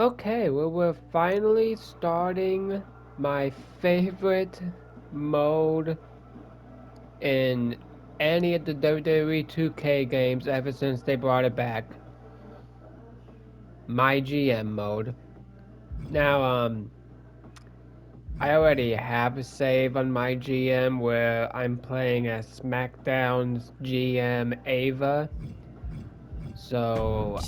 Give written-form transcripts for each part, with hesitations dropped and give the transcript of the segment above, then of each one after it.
Okay, well, we're finally starting my favorite mode in any of the WWE 2k games ever since they brought it back. MyGM mode. Now, I already have a save on my GM where I'm playing as SmackDown's GM Ava. So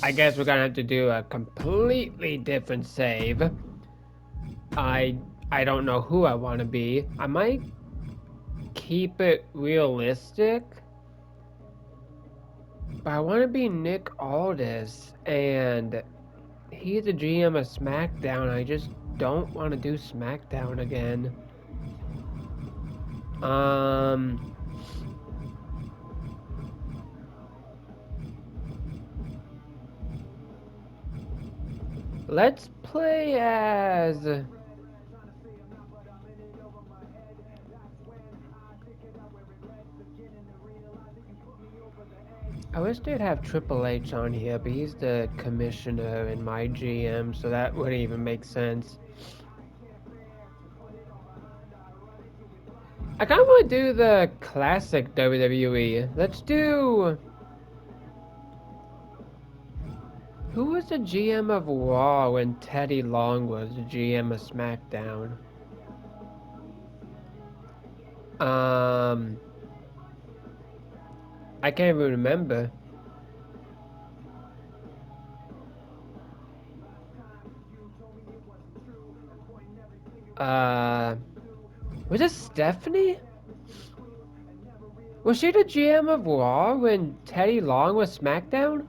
I guess we're gonna have to do a completely different save. I I don't know who I want to be. I might keep it realistic, but I want to be Nick Aldis, and he's the GM of SmackDown. I just don't want to do SmackDown again. Let's play as. I wish they'd have Triple H on here, but he's the commissioner in my GM, so that wouldn't even make sense. I kind of want to do the classic WWE. Let's do. Who was the GM of Raw when Teddy Long was the GM of SmackDown? I can't even remember. Was it Stephanie? Was she the GM of Raw when Teddy Long was SmackDown?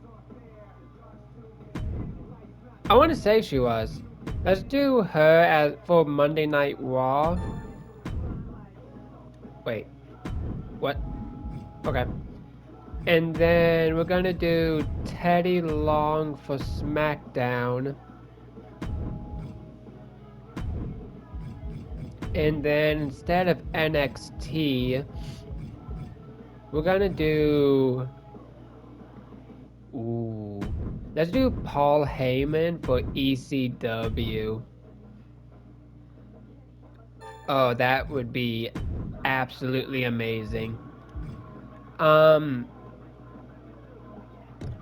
I want to say she was. Let's do her as for Monday Night Raw. Wait. What? Okay. And then we're gonna do Teddy Long for SmackDown. And then instead of NXT, we're gonna do. Ooh. Let's do Paul Heyman for ECW. Oh, that would be absolutely amazing. I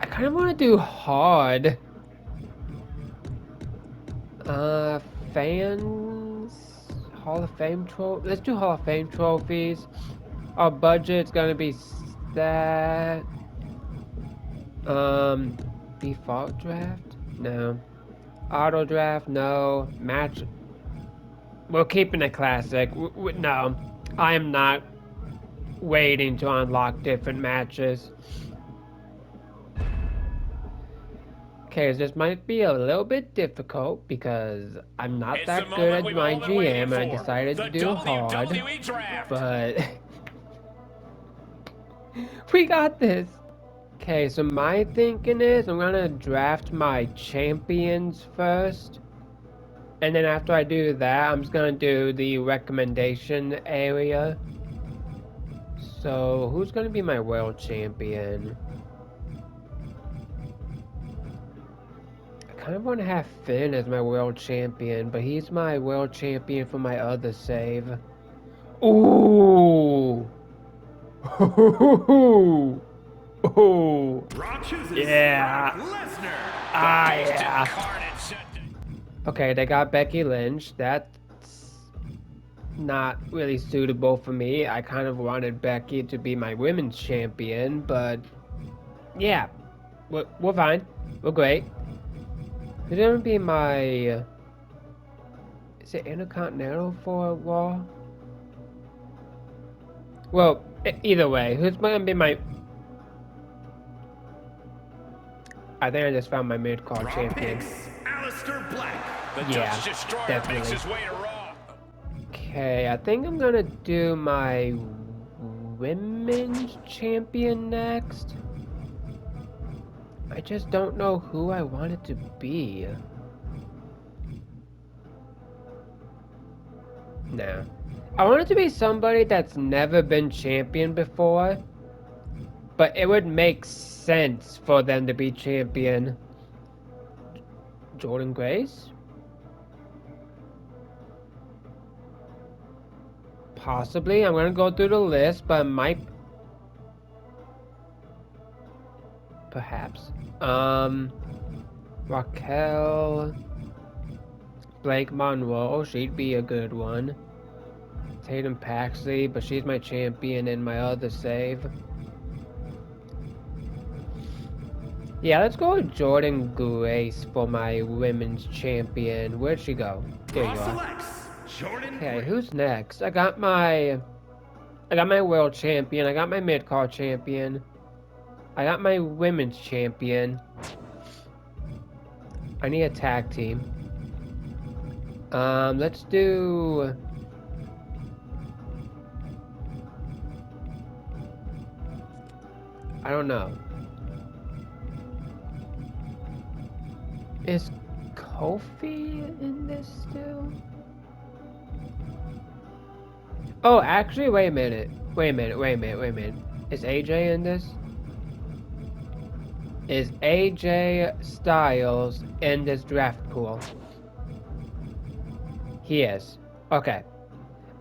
kind of want to do hard. Fans, Hall of Fame trophy. Let's do Hall of Fame trophies. Our budget's gonna be that. Default draft? No. Auto draft? No. Match. We're keeping it classic. No, I am not waiting to unlock different matches. Okay, this might be a little bit difficult because I'm not that good at my GM and I decided to do hard, but we got this. Okay, so my thinking is I'm gonna draft my champions first. And then after I do that, I'm just gonna do the recommendation area. So, who's gonna be my world champion? I kind of want to have Finn as my world champion, but he's my world champion for my other save. Ooh! Ooh! Ooh! Yeah! Ah, yeah! Okay, they got Becky Lynch. That's not really suitable for me. I kind of wanted Becky to be my women's champion, but yeah, we're fine. We're great. Who's gonna be my? Is it Intercontinental for Raw? Well, either way, who's gonna be my? I think I just found my mid-card champion. Yeah, definitely. Okay, I think I'm gonna do my women's champion next. I just don't know who I want it to be. No. I want it to be somebody that's never been champion before, but it would make sense for them to be champion. Jordan Grace? Possibly. I'm gonna go through the list, but might... Perhaps. Raquel... Blake Monroe, she'd be a good one. Tatum Paxley, but she's my champion in my other save. Yeah, let's go with Jordan Grace for my women's champion. Where'd she go? There you are. Okay, who's next? I got my world champion. I got my mid-card champion. I got my women's champion. I need a tag team. Let's do... I don't know. Is Kofi in this still? Oh, actually, wait a minute. Is AJ in this? Is AJ Styles in this draft pool? He is. Okay.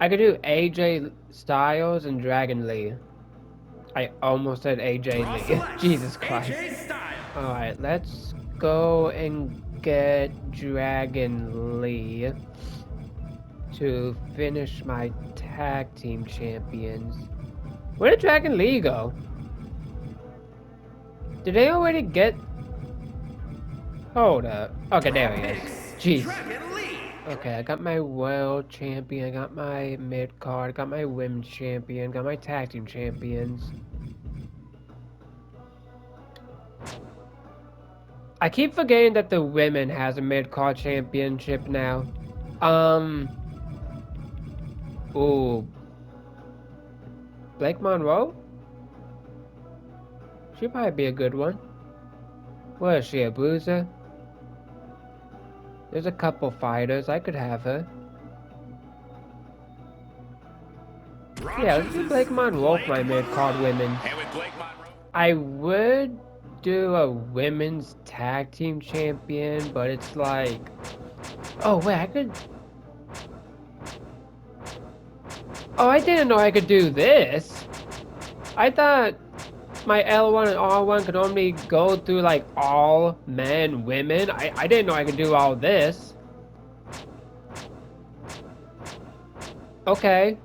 I could do AJ Styles and Dragon Lee. I almost said AJ Lee. Jesus Christ. Alright, let's go and get Dragon Lee to finish my tag team champions. Where did Dragon Lee go? Did they already get... Hold up. Okay, there he is. Jeez. Okay, I got my world champion, I got my mid-card, I got my women's champion, got my tag team champions. I keep forgetting that the women has a mid-card championship now. Ooh. Blake Monroe? She'd probably be a good one. What is she, a bruiser? There's a couple fighters. I could have her. Yeah, let's do Blake Monroe for my mid-card women. I would do a women's tag team champion, but it's like... Oh, wait, I could... Oh, I didn't know I could do this. I thought my L1 and R1 could only go through like all men, women. I didn't know I could do all this. Okay.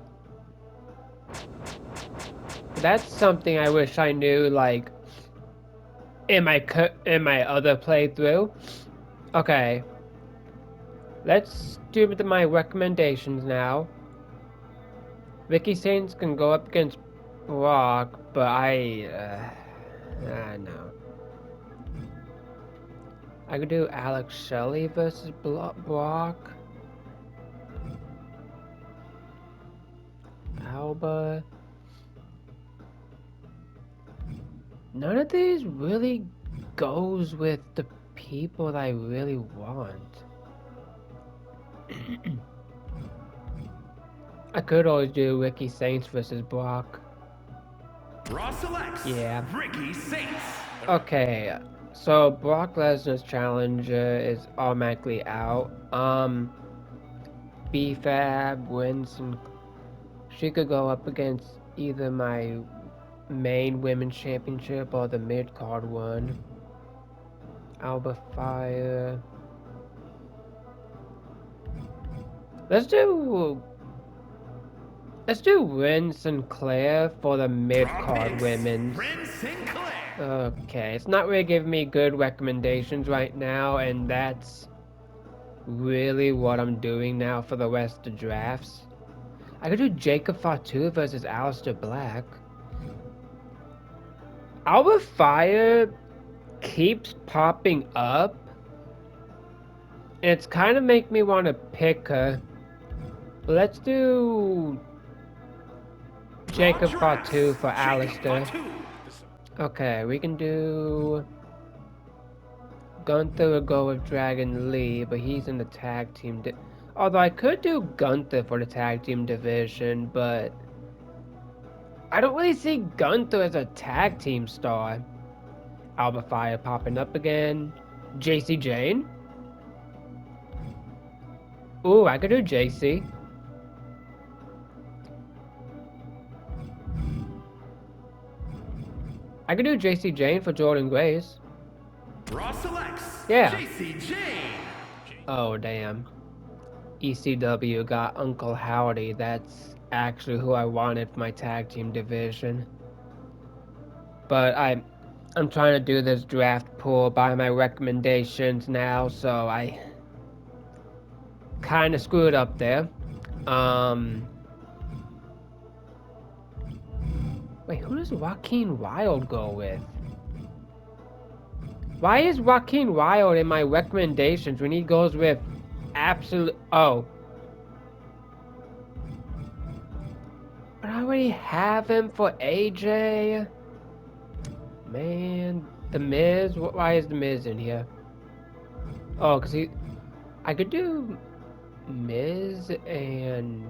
That's something I wish I knew like in my other playthrough. Okay. Let's do my recommendations now. Ricky Saints can go up against Brock, but I know. I could do Alex Shelley versus Brock. Alba. None of these really goes with the people that I really want. I could always do Ricky Saints versus Brock. Yeah. Ricky Saints. Okay, so Brock Lesnar's challenger is automatically out. B-Fab wins, and she could go up against either my main women's championship or the mid-card one. Alba Fire. Let's do Ren Sinclair for the mid-card women. Okay, it's not really giving me good recommendations right now, and that's really what I'm doing now for the rest of the drafts. I could do Jacob Fatu versus Aleister Black. Alba Fire keeps popping up, and it's kind of make me want to pick her. Let's do Jacob Fatu for Aleister. Okay, we can do Gunther will go with Dragon Lee, but he's in the tag team. Although I could do Gunther for the tag team division, but I don't really see Gunther as a tag team star. Alba Fire popping up again. JC Jane? Ooh, I could do JC. I could do JC Jane for Jordan Grace. Raw selects Yeah. JC Jane. Oh, damn. ECW got Uncle Howdy. That's actually who I wanted for my tag team division. But I'm trying to do this draft pool by my recommendations now, so I kind of screwed up there. Wait, who does Joaquin Wild go with? Why is Joaquin Wild in my recommendations when he goes with absolute... Oh. But I already have him for AJ. Man, The Miz? Why is The Miz in here? Oh, because he... I could do Miz and...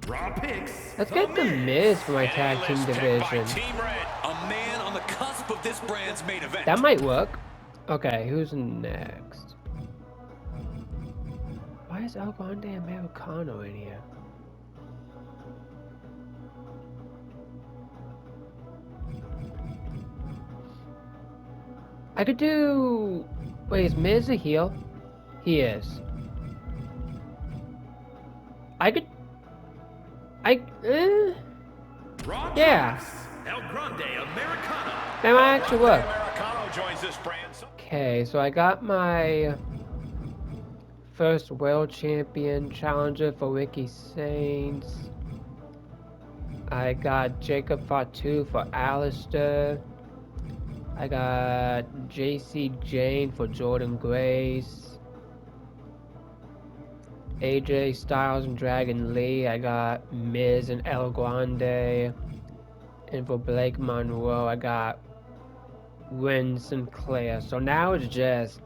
Raw picks. Let's get The Miz for my tag team division. A man on the cusp of this brand's main event. That might work. Okay, who's next? Why is El Grande Americano in here? I could do... Wait, is Miz a heel? He is. I could... Raw yeah. El Grande Americano. That might actually work. Americano joins this brand. Okay, so I got my first world champion challenger for Ricky Saints. I got Jacob Fatu for Alistair. I got JC Jane for Jordan Grace. AJ Styles and Dragon Lee. I got Miz and El Grande. And for Blake Monroe, I got Win Sinclair. So now it's just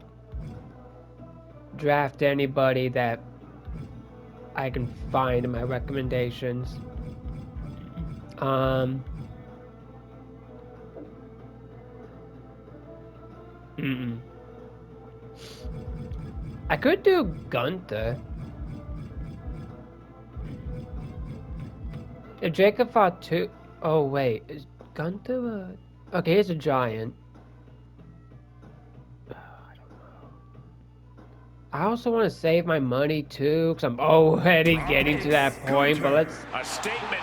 draft anybody that I can find in my recommendations. I could do Gunther. If Jacob Fatu... Oh wait, is Gunther a... Okay, he's a giant. I don't know. I also want to save my money too, because I'm already getting to that point, but let's...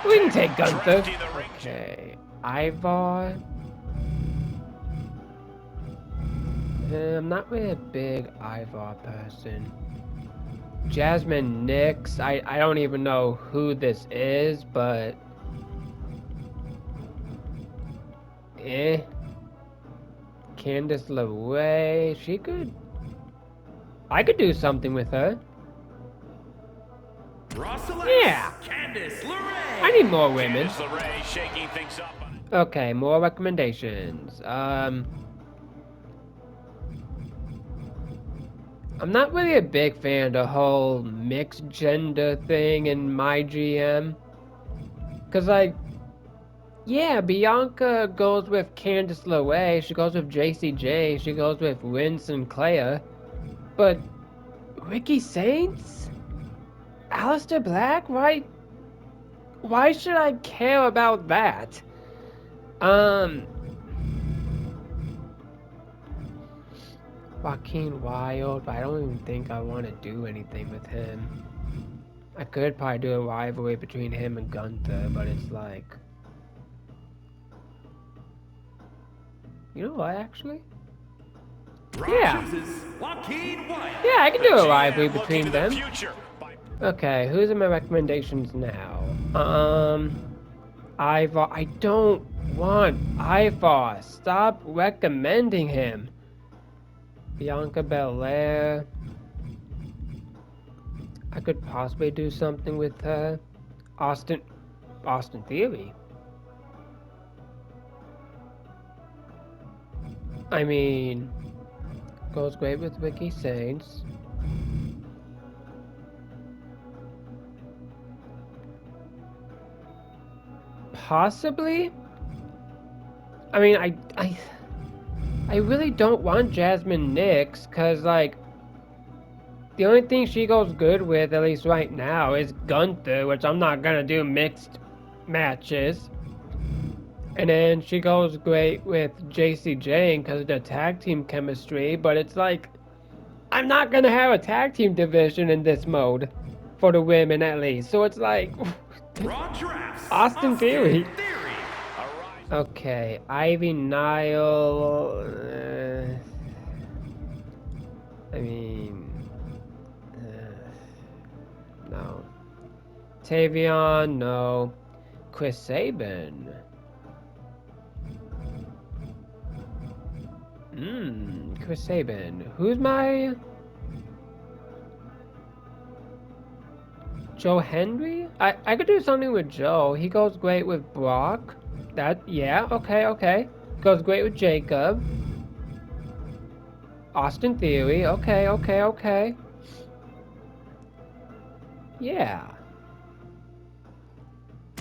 We can take Gunther. Okay, Ivar. I'm not really a big Ivar person. Jasmine Nix, I don't even know who this is, but... Candice LeRae, she could... I could do something with her. Yeah! Candice LeRae. I need more women. LeRae shaking things up. Okay, more recommendations. I'm not really a big fan of the whole mixed gender thing in MyGM. Cause like, yeah, Bianca goes with Candice LeRae, she goes with JCJ, she goes with Win Sinclair. But Ricky Saints? Alistair Black? Why should I care about that? Joaquin Wild, but I don't even think I want to do anything with him. I could probably do a rivalry between him and Gunther, but it's like... You know what, actually? Yeah! Yeah, I can do a rivalry between them. Okay, who's in my recommendations now? Ivar. I don't want Ivar. Stop recommending him. Bianca Belair. I could possibly do something with her. Austin Theory. I mean, goes great with Ricky Saints. Possibly. I mean, I really don't want Jasmine Nix, cause like The only thing she goes good with, at least right now, is Gunther, which I'm not gonna do mixed matches. And then she goes great with JC Jane because of the tag team chemistry, but it's like, I'm not gonna have a tag team division in this mode. For the women at least. So it's like, Raw drafts. Austin Theory. Theory. Okay, Ivy Nile. I mean, no. Tavion, no. Chris Sabin. Chris Sabin. Who's my... Joe Hendry? I could do something with Joe. He goes great with Brock. Yeah, okay. Goes great with Jacob. Austin Theory, okay. Yeah.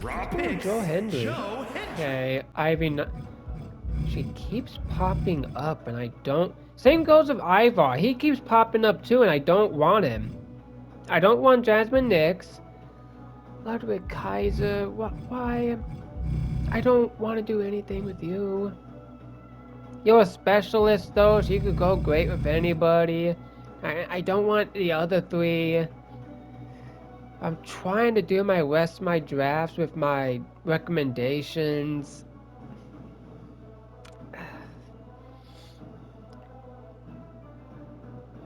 Raw picks. Joe Hendry. Okay, Ivy. She keeps popping up, and I don't. Same goes with Ivar. He keeps popping up too, and I don't want him. I don't want Jasmine Nix. Ludwig Kaiser. Why? I don't want to do anything with you. You're a specialist, though, so you could go great with anybody. I don't want the other three. I'm trying to do my rest of my drafts with my recommendations.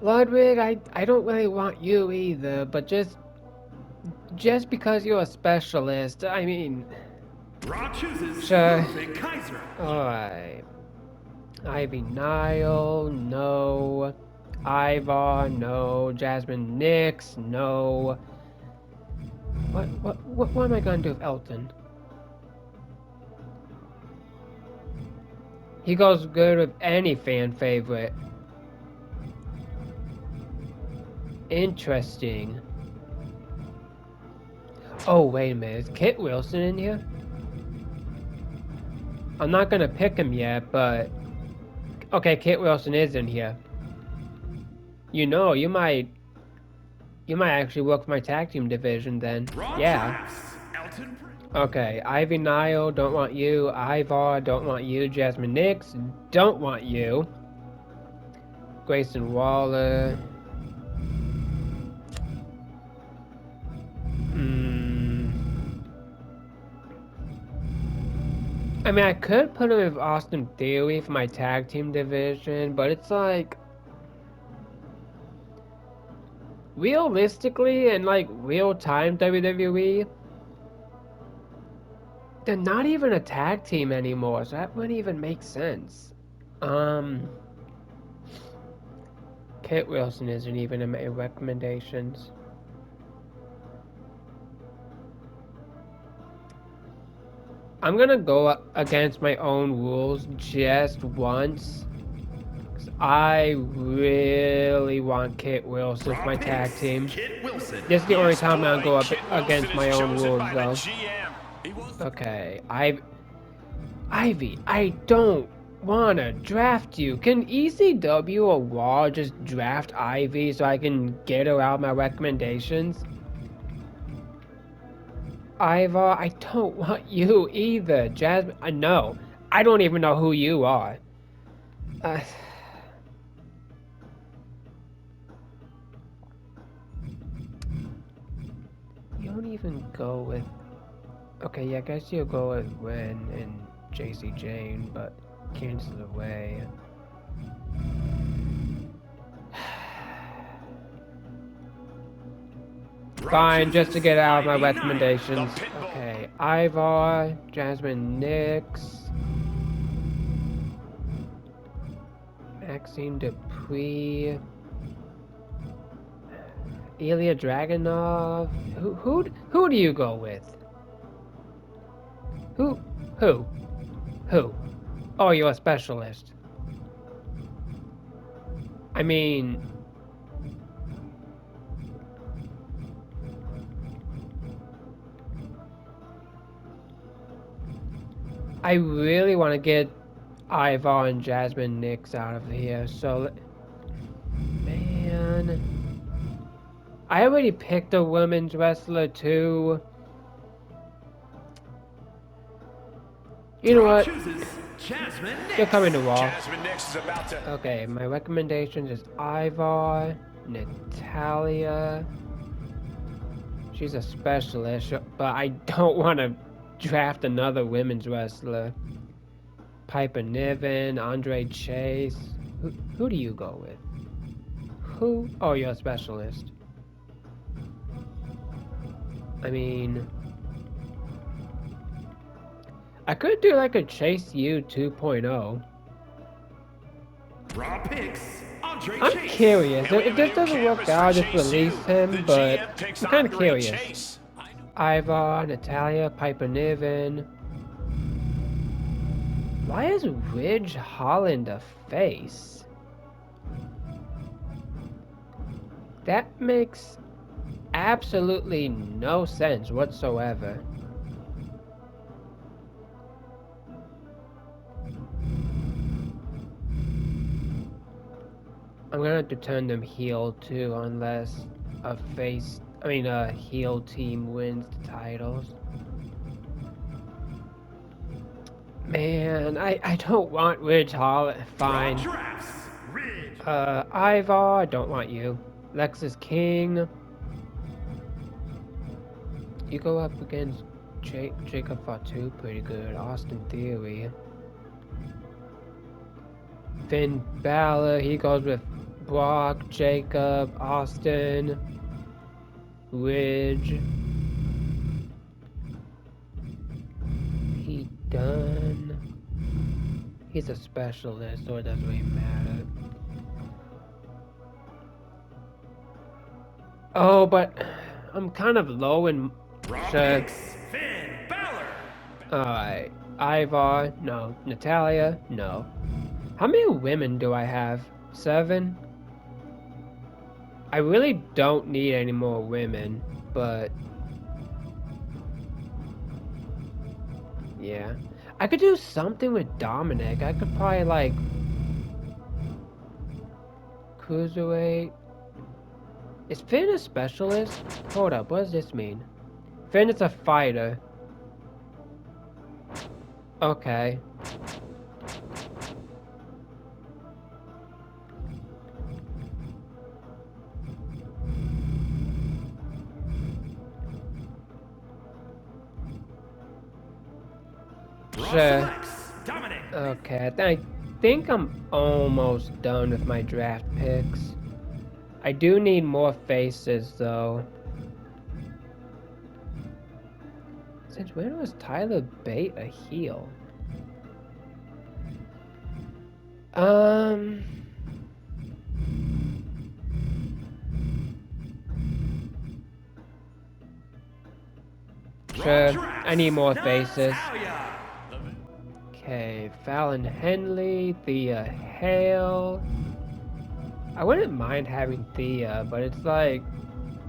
Ludwig, I don't really want you either, but just because you're a specialist, I mean... Raw chooses sure. Ludwig Kaiser. Alright. Ivy Nile, no. Ivar, no. Jasmine Nix, no. What am I gonna do with Elton? He goes good with any fan favorite. Interesting. Oh, wait a minute. Is Kit Wilson in here? I'm not gonna pick him yet, but... Okay, Kit Wilson is in here. You know, you might actually work for my tag team division then. Yeah. Okay, Ivy Nile, don't want you. Ivar, don't want you. Jasmine Nix, don't want you. Grayson Waller. I mean, I could put him with Austin Theory for my tag team division, but it's like... Realistically, and like real-time WWE, they're not even a tag team anymore, so that wouldn't even make sense. Kit Wilson isn't even in my recommendations. I'm gonna go against my own rules just once. I really want Kit Wilson as my tag team. This is the only time I'll go up against my own rules, though. Okay, Ivy, I don't want to draft you. Can ECW or Raw just draft Ivy so I can get her out my recommendations? Ivar, I don't want you either. Jasmine, no. I don't even know who you are. You don't even go with... Okay, yeah, I guess you'll go with Ren and JC Jane, but cancel away. Fine, just to get out of my recommendations. Okay, Ivar, Jasmine Nix, Maxine Dupree, Ilya Dragunov. Who do you go with? Who? Oh, you're a specialist. I mean... I really want to get Ivar and Jasmine Nix out of here, so... Man... I already picked a women's wrestler too. You know Raw what? chooses Jasmine You're Nix. coming to Raw. Jasmine Nix is about to... Okay, my recommendations is Ivar, Natalia. She's a specialist, but I don't want to draft another women's wrestler. Piper Niven, Andre Chase. Who do you go with? Who? Oh, you're a specialist. I mean, I could do like a Chase U 2.0. Raw picks Andre I'm Chase. curious. And we If have a this new doesn't work canvas out, I'll for just Chase release U. him, The but GM picks I'm kind of Andre curious. Chase. Ivar, Natalia, Piper Niven. Why is Ridge Holland a face? That makes absolutely no sense whatsoever. I'm gonna have to turn them heel too, unless a heel team wins the titles. Man, I don't want Ridge Holland. Fine. Raw drafts Ridge. Ivar, I don't want you. Lexus King. You go up against Jacob Fatu, pretty good. Austin Theory. Finn Balor, he goes with Brock, Jacob, Austin, Ridge. He done. He's a specialist, so it doesn't really matter. Oh, but I'm kind of low in. Raw Sure. picks Finn Balor. Alright. Ivar, no. Natalia, no. How many women do I have? 7? I really don't need any more women, but yeah. I could do something with Dominic. I could probably like cruiserweight. Is Finn a specialist? Hold up, what does this mean? Finn is a fighter. Okay. Raw Sure. selects Dominic. Okay, I think I'm almost done with my draft picks. I do need more faces though. Since when was Tyler Bate a heel? Sure, I need more faces. Natalia. Okay, Fallon Henley, Thea Hale. I wouldn't mind having Thea, but it's like,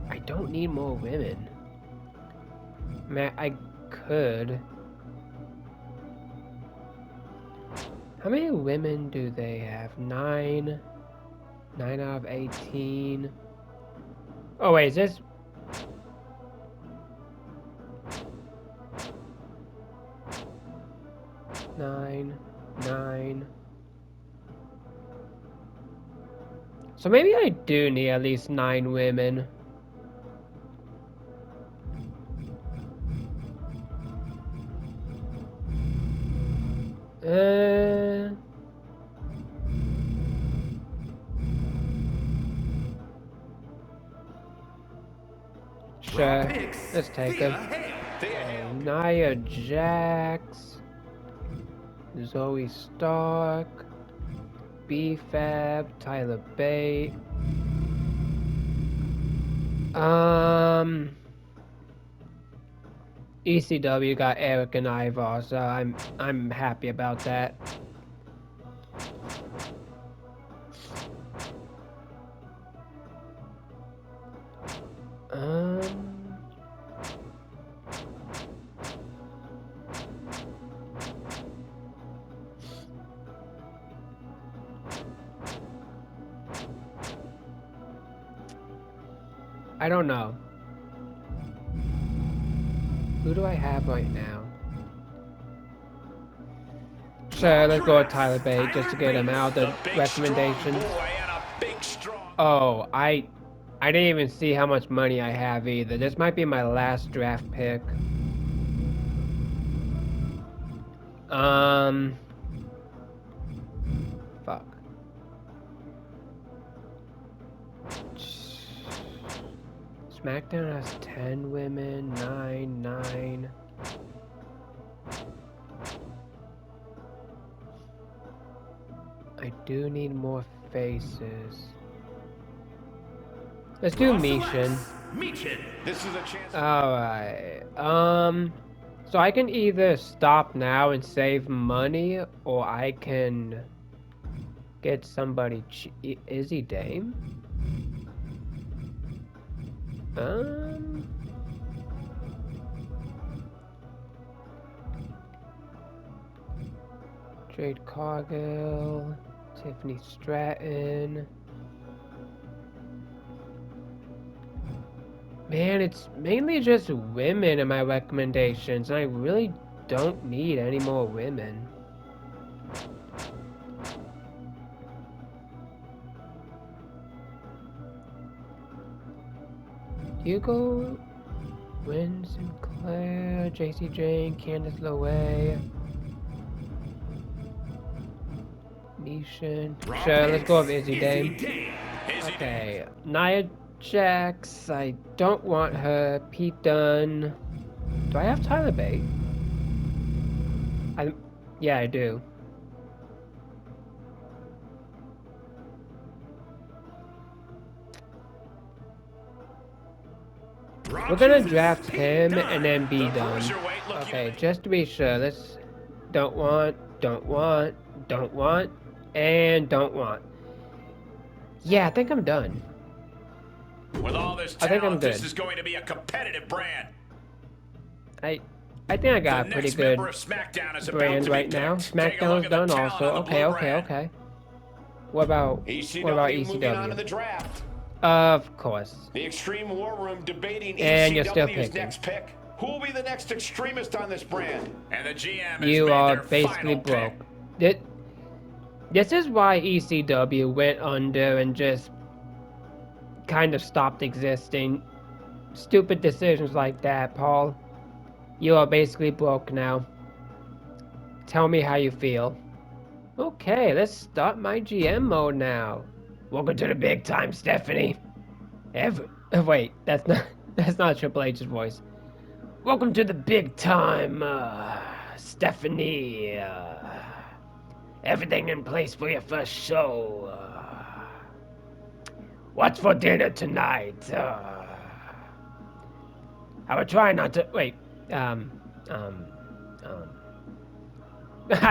I don't need more women. Man, I could. How many women do they have? 9? 9 out of 18. Oh wait, is this... Nine. So maybe I do need at least 9 women. Sure, let's take him. Nia Jax, Zoe Stark, B-Fab, Tyler Bate. ECW got Eric and Ivar, so I'm happy about that. I don't know. Who do I have right now? Sure, let's go with Tyler Bate just to get him out the recommendations. Oh, I didn't even see how much money I have either. This might be my last draft pick. Fuck. SmackDown has 10 women, 9. I do need more faces. Let's do Mishin. This is a chance. Alright. So I can either stop now and save money, or I can get somebody Izzy Dame? Jade Cargill, Tiffany Stratton. Man, it's mainly just women in my recommendations, and I really don't need any more women. Hugo, Wynn Sinclair, JC Jane, Candice LeRae, Nishan. Sure, let's go with Izzy Dame. Okay, Nia Jax, I don't want her. Pete Dunne. Do I have Tyler Bate? Yeah, I do. We're gonna draft him and then be done. Okay, just to be sure, let's don't want, and don't want. Yeah, I think I'm done. With all this I think I'm talent, good. this is going to be a competitive brand. I think I got a pretty good brand right now. SmackDown's done also. Okay. What about ECW? Of course. The Extreme War Room debating And you're still ECW's picking. next pick. Who will be the next extremist on this brand? And the GM has You made are their basically final broke. pick. This is why ECW went under and just kind of stopped existing. Stupid decisions like that, Paul. You are basically broke now. Tell me how you feel. Okay, let's start my GM mode now. Welcome to the big time, Stephanie. Wait, that's not Triple H's voice. Welcome to the big time, Stephanie. Everything in place for your first show. What's for dinner tonight? I would try not to. Wait. I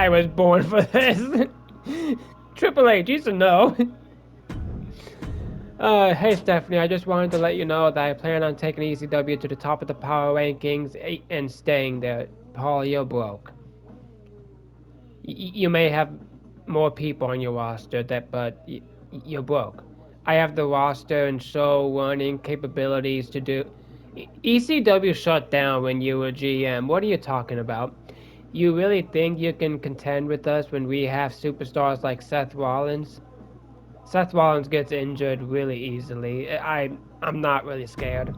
was born for this. Triple H used to know. Hey Stephanie, I just wanted to let you know that I plan on taking ECW to the top of the power rankings and staying there. Paul, you're broke. You may have more people on your roster, but you're broke. I have the roster and show running capabilities to do. ECW shut down when you were GM. What are you talking about? You really think you can contend with us when we have superstars like Seth Rollins? Seth Rollins gets injured really easily. I'm not really scared.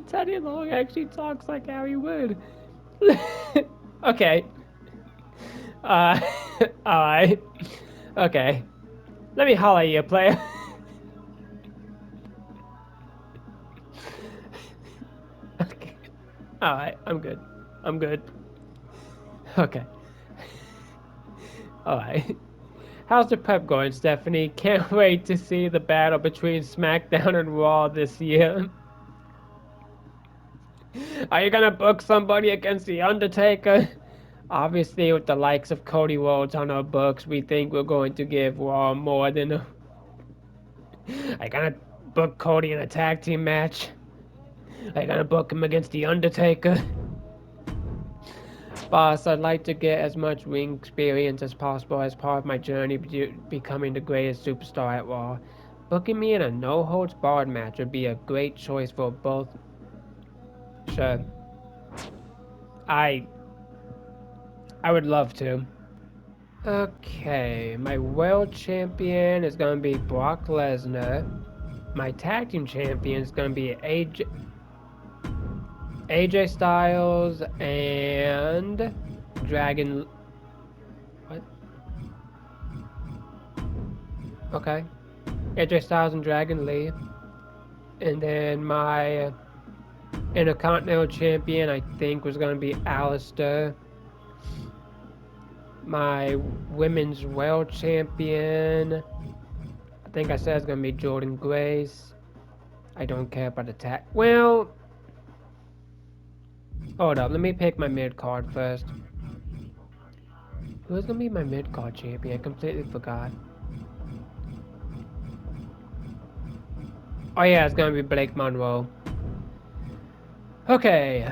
Teddy Long actually talks like Harry Wood. Okay. Alright. Okay. Let me holler at you, player. Okay. Alright, I'm good. Okay. Alright. How's the prep going, Stephanie? Can't wait to see the battle between SmackDown and Raw this year. Are you gonna book somebody against The Undertaker? Obviously, with the likes of Cody Rhodes on our books, we think we're going to give Raw more than a... Are you gonna book Cody in a tag team match? Are you gonna book him against The Undertaker? Boss, I'd like to get as much ring experience as possible as part of my journey becoming the greatest superstar at Raw. Booking me in a no-holds-barred match would be a great choice for both. Sure. I would love to. Okay, my world champion is gonna be Brock Lesnar. My tag team champion is gonna be AJ Styles and Dragon. What? Okay. AJ Styles and Dragon Lee. And then my Intercontinental Champion, I think, was going to be Alistair. My Women's World Champion, I think I said it's going to be Jordan Grace. I don't care about the tag. Well, hold up. Let me pick my mid-card first. Who's going to be my mid-card champion? I completely forgot. Oh yeah, it's going to be Blake Monroe. Okay.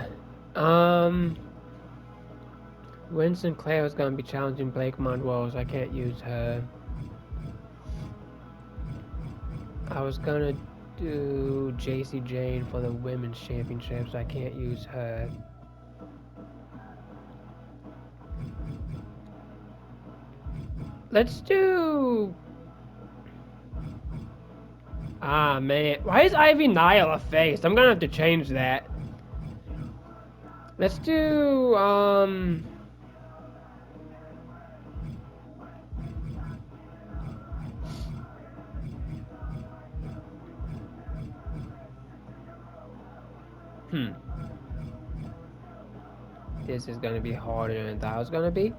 Winston Clare is going to be challenging Blake Monroe, so I can't use her. I was going to do JC Jane for the Women's Championship, so I can't use her. Let's do... Ah, man. Why is Ivy Nile a face? I'm going to have to change that. Let's do, This is gonna be harder than I thought it was gonna be.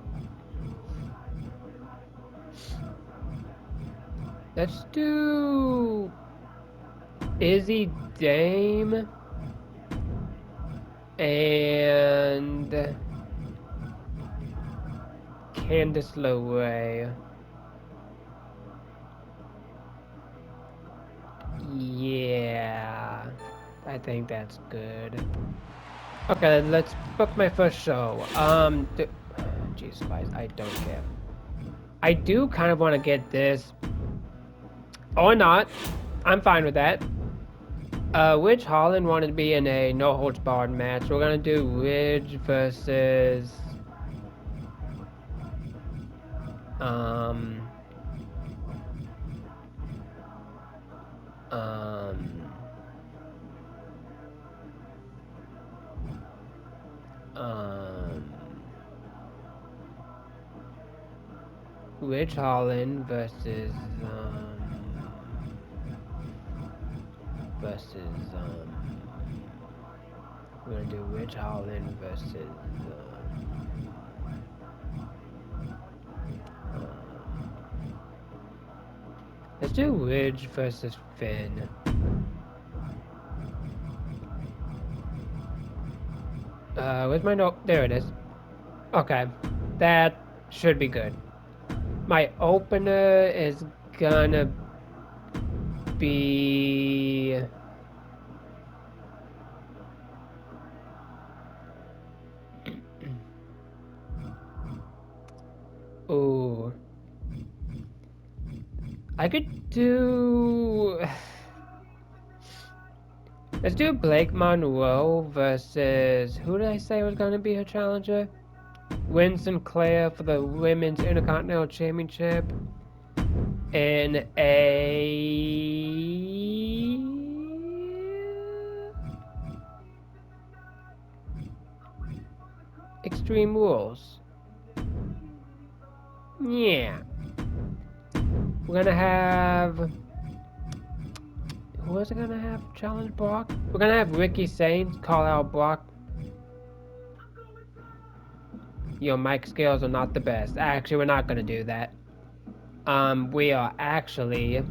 Let's do Izzy Dame and Candice LeRae. Yeah, I think that's good. Okay, let's book my first show. Jesus Christ, I don't care. I do kind of want to get this. Or not. I'm fine with that. Ridge Holland wanted to be in a no-holds-barred match. We're gonna do Ridge versus... Ridge Holland versus, we're gonna do Ridge Holland versus, let's do Ridge versus Finn. Where's my note? There it is. Okay, that should be good. My opener is gonna be... Ooh. I could do... Let's do Blake Monroe versus... Who did I say was gonna be her challenger? Winston Clare for the Women's Intercontinental Championship in a... Extreme Rules. Yeah. We're gonna have... Who was it gonna have challenge Brock? We're gonna have Ricky Saints call out Brock. Your mic skills are not the best. Actually, we're not gonna do that. We are actually...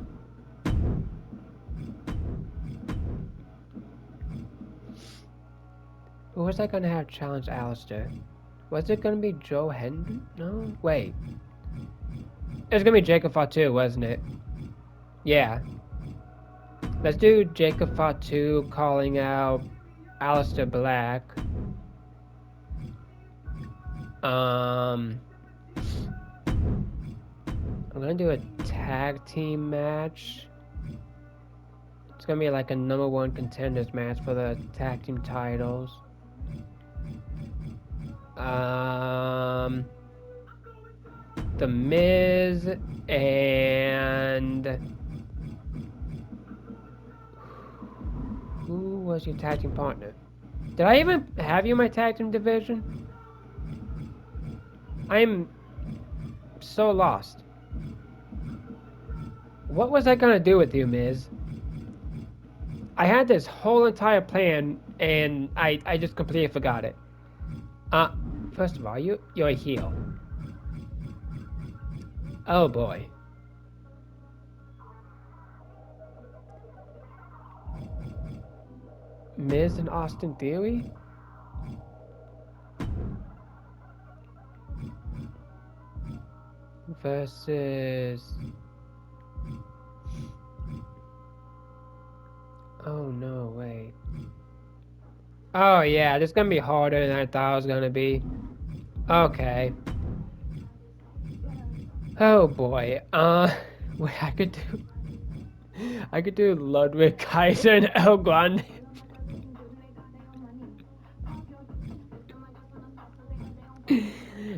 Who was I gonna have challenge Alistair? Was it gonna be Joe Hendry? No? Wait. It was gonna be Jacob Fatu, wasn't it? Yeah. Let's do Jacob Fatu calling out Alistair Black. I'm gonna do a tag team match. It's gonna be like a #1 contenders match for the tag team titles. The Miz and who was your tag team partner? Did I even have you in my tag team division? I'm so lost. What was I gonna do with you, Miz? I had this whole entire plan and I just completely forgot it. First of all, you're a heel. Oh boy. Miz and Austin Theory? Versus... Oh no, wait. Oh yeah, this is gonna be harder than I thought it was gonna be. Okay. Oh boy. Wait, I could do Ludwig Kaiser and El Grande.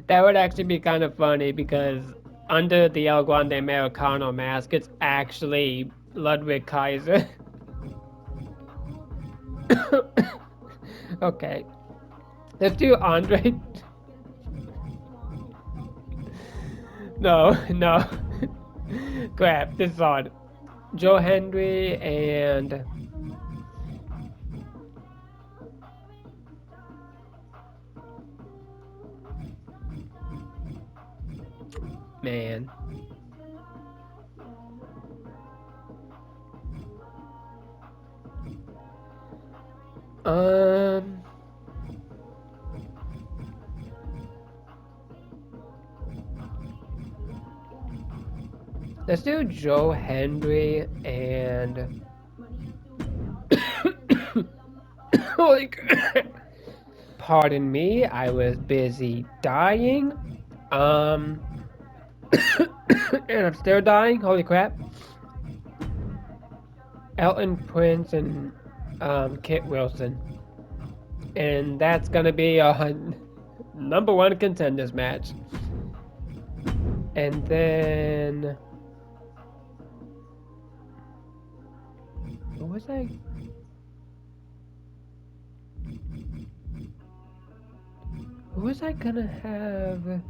That would actually be kind of funny because under the El Grande Americano mask, it's actually Ludwig Kaiser. Okay. Let's do Andre. No, no. Crap, this is hard. Joe Hendry and... Man. Um... Let's do Joe Hendry and... Holy crap. Pardon me, I was busy dying. And I'm still dying, holy crap. Elton Prince and Kit Wilson. And that's gonna be a #1 contenders match. And then... What was I... Who was I gonna have...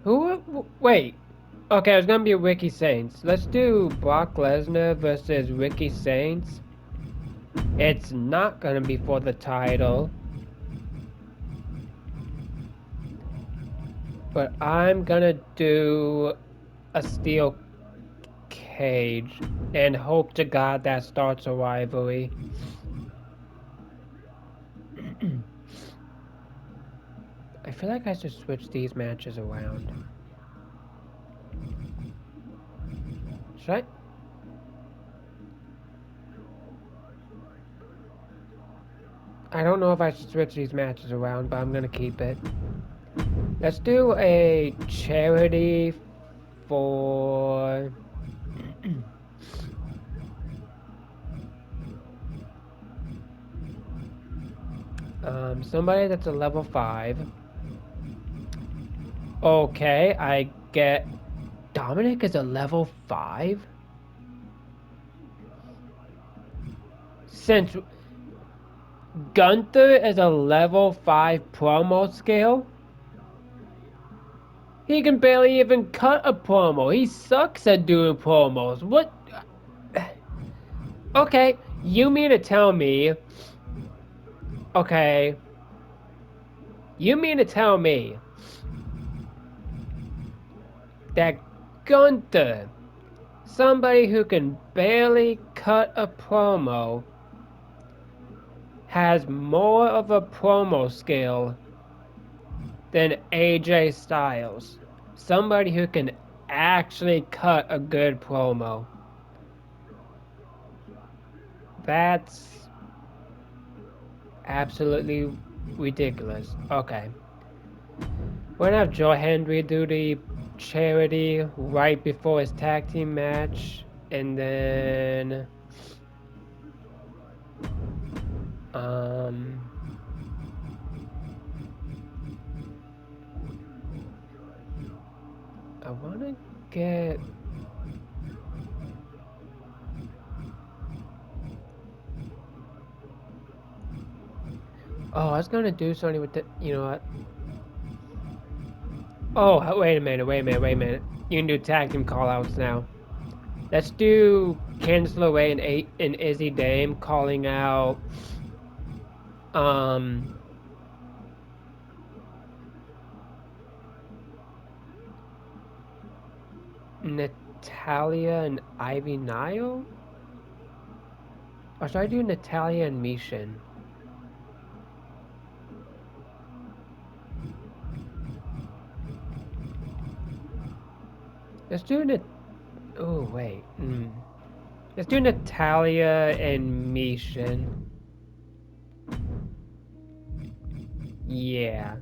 Who... Wait. Okay, it's gonna be Ricky Saints. Let's do Brock Lesnar versus Ricky Saints. It's not gonna be for the title. But I'm gonna do a steel cage and hope to God that starts a rivalry. I feel like I should switch these matches around. Should I? I don't know if I should switch these matches around, but I'm gonna keep it. Let's do a charity for... somebody that's a level 5. Okay, I get... Dominic is a level 5? Since Gunther is a level 5 promo skill? He can barely even cut a promo. He sucks at doing promos. What? Okay, you mean to tell me... Okay. You mean to tell me that Gunther, somebody who can barely cut a promo, has more of a promo skill than AJ Styles? Somebody who can actually cut a good promo. That's absolutely ridiculous. Okay. We're gonna have Joe Hendry do the charity right before his tag team match. And then um I wanna get I was gonna do something with the you know what? Oh, wait a minute, wait a minute, wait a minute. You can do tag team callouts now. Let's do Candice LeRae and Izzy Dame calling out um Natalia and Ivy Nile? Or should I do Natalia and Mishin? Let's do oh wait. Let's do Natalia and Mishin. Yeah.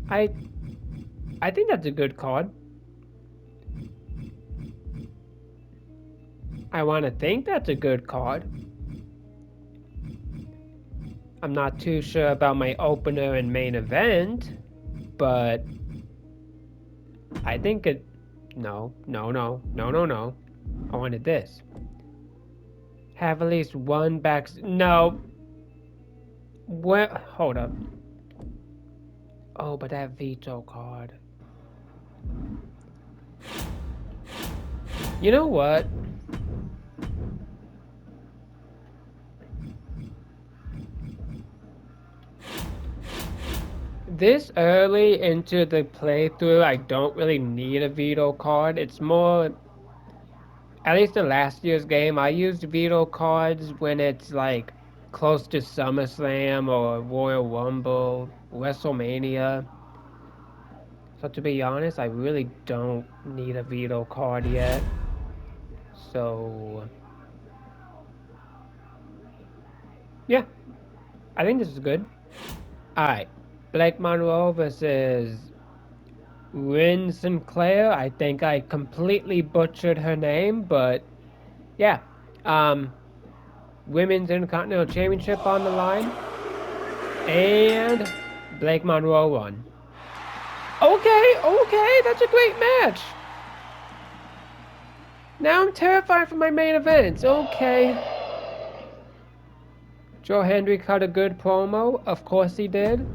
I I think that's a good card. I want to think that's a good card. I'm not too sure about my opener and main event, but I think it. No, no, no, no, no, no. I wanted this. Have at least one back. No. Well, hold up. Oh, but that veto card. You know what? This early into the playthrough, I don't really need a veto card. It's more, at least in last year's game, I used veto cards when it's like close to SummerSlam or Royal Rumble, WrestleMania. So to be honest, I really don't need a veto card yet. So yeah, I think this is good. Alright. Blake Monroe versus Rin Sinclair. I think I completely butchered her name, but yeah. Women's Intercontinental Championship on the line. And Blake Monroe won. Okay, that's a great match. Now I'm terrified for my main events. Okay. Joe Hendry cut a good promo. Of course he did.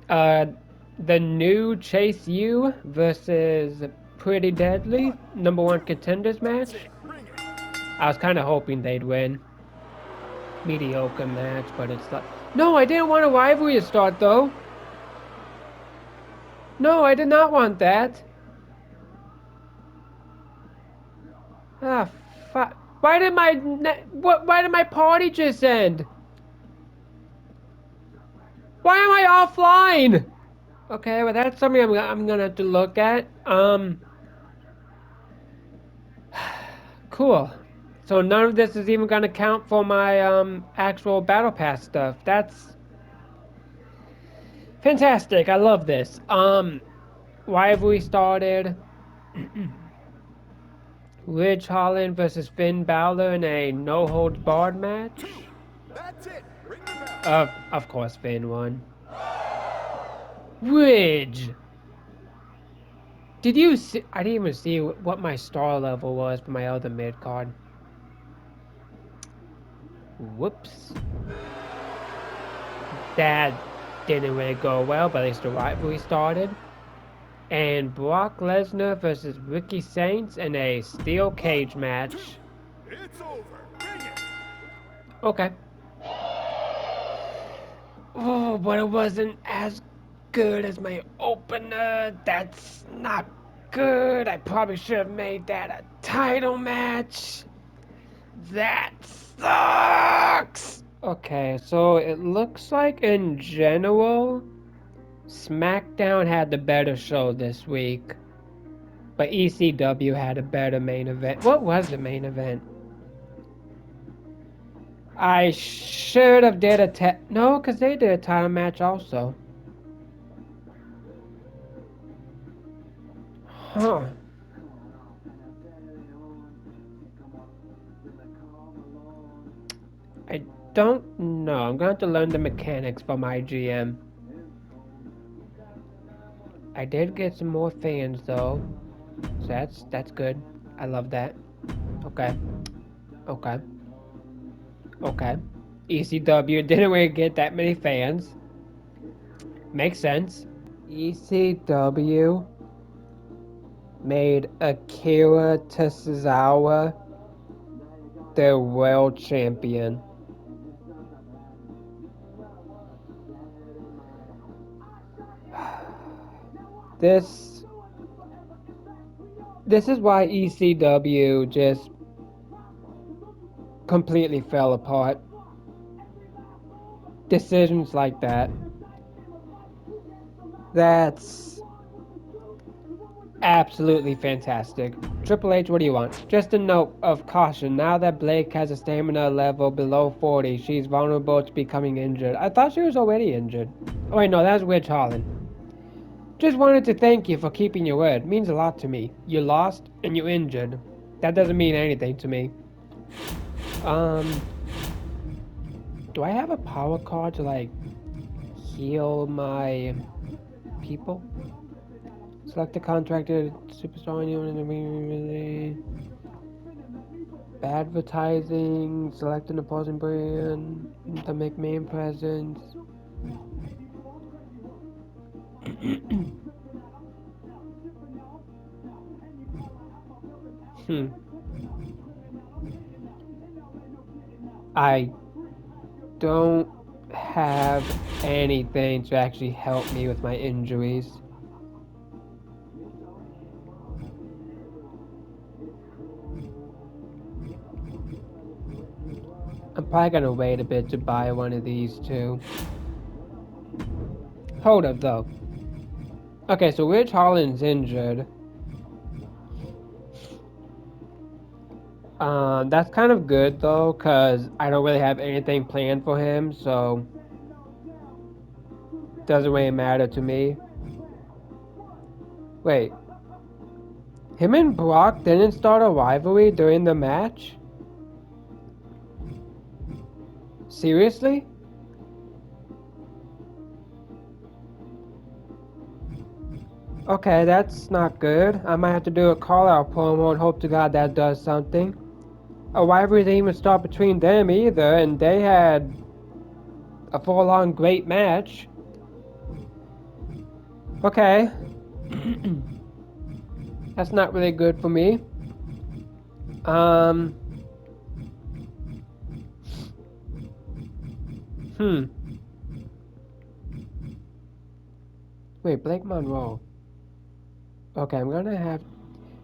The new Chase U versus Pretty Deadly #1 contenders match. I was kind of hoping they'd win. Mediocre match, but it's like... No, I didn't want a rivalry to start, though. No, I did not want that. Ah, fuck. Why did my party just end? Why am I offline? Okay, well that's something I'm gonna have to look at. Cool. So none of this is even gonna count for my actual battle pass stuff. That's fantastic. I love this. Why have we started? Ridge Holland versus Finn Balor in a no holds barred match. That's it. Ring the bell. Of course Finn won. Ridge. Did you see? I didn't even see what my star level was for my other mid card. Whoops. That didn't really go well, but at least the rivalry started. And Brock Lesnar versus Ricky Saints in a steel cage match. It's over. Bring it. Okay. Oh, but it wasn't as good as my opener. That's not good. I probably should have made that a title match. That sucks. Okay, so it looks like in general, SmackDown had the better show this week. But ECW had a better main event. What was the main event? I should have did a no, because they did a title match also. Huh. I don't know. I'm going to have to learn the mechanics for MyGM. I did get some more fans though. So that's good. I love that. Okay. Okay. Okay. ECW didn't really get that many fans. Makes sense. ECW made Akira Tozawa their world champion. This is why ECW just completely fell apart. Decisions like that. That's absolutely fantastic. Triple H, what do you want? Just a note of caution. Now that Blake has a stamina level below 40, she's vulnerable to becoming injured. I thought she was already injured. Oh wait, no, that's Ridge Holland. Just wanted to thank you for keeping your word. It means a lot to me. You lost and you injured. That doesn't mean anything to me. Do I have a power card to like heal my people? Select a contracted superstar really advertising. Select an opposing brand to make main presence. I don't have anything to actually help me with my injuries. I'm probably gonna wait a bit to buy one of these too. Hold up though. Okay, so Ridge Holland's injured. That's kind of good though, cause I don't really have anything planned for him, so doesn't really matter to me. Wait, him and Brock didn't start a rivalry during the match? Seriously? Okay, that's not good. I might have to do a call-out promo and hope to God that does something. A rivalry didn't even start between them either, and they had a full-on great match. Okay. That's not really good for me. Wait, Blake Monroe. Okay, I'm gonna have...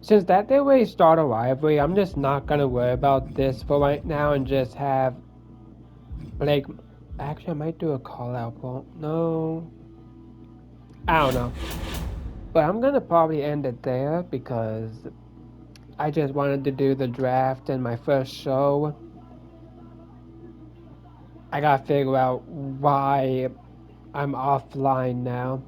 Since that didn't really start a rivalry, I'm just not gonna worry about this for right now and just have Blake... Actually, I might do a call-out promo. No. I don't know. But I'm gonna probably end it there because I just wanted to do the draft and my first show. I gotta figure out why I'm offline now.